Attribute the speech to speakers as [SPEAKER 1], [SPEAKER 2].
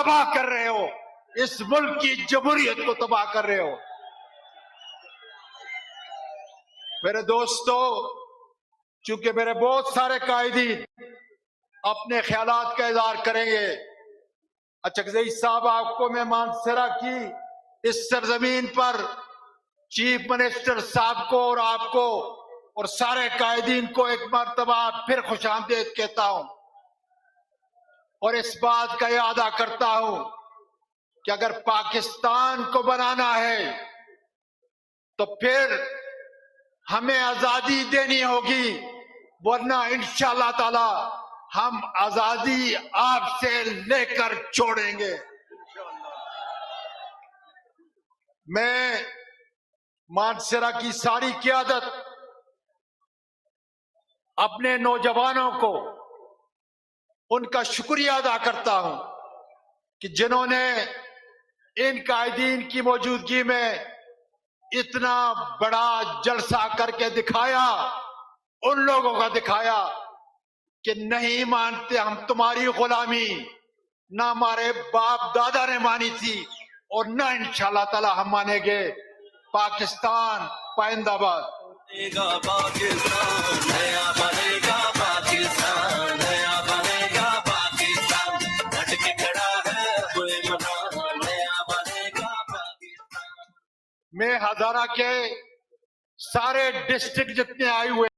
[SPEAKER 1] تباہ کر رہے ہو، اس ملک کی جمہوریت کو تباہ کر رہے ہو۔ میرے دوستو، چونکہ میرے بہت سارے قائدین اپنے خیالات کا اظہار کریں گے، اچکزئی صاحب آپ کو میں مانسہرہ کی اس سرزمین پر چیف منسٹر صاحب کو اور آپ کو اور سارے قائدین کو ایک مرتبہ پھر خوش آمدید کہتا ہوں، اور اس بات کا اعادہ کرتا ہوں کہ اگر پاکستان کو بنانا ہے تو پھر ہمیں آزادی دینی ہوگی، ورنہ انشاءاللہ تعالی ہم آزادی آپ سے لے کر چھوڑیں گے۔ میں مانسہرہ کی ساری قیادت، اپنے نوجوانوں کو ان کا شکریہ ادا کرتا ہوں کہ جنہوں نے ان قائدین کی موجودگی میں اتنا بڑا جلسہ کر کے دکھایا، ان لوگوں کا دکھایا کہ نہیں مانتے ہم تمہاری غلامی، نہ ہمارے باپ دادا نے مانی تھی اور نہ انشاءاللہ تعالی ہم مانیں گے۔ پاکستان پائندہ باد۔
[SPEAKER 2] پاکستان نیا بنے گا، پاکستان نیا بنے گا، پاکستان ڈٹ کے کھڑا ہے کوئی منا، نیا بنے گا پاکستان۔
[SPEAKER 1] میں ہزارہ کے سارے ڈسٹرکٹ جتنے آئے ہوئے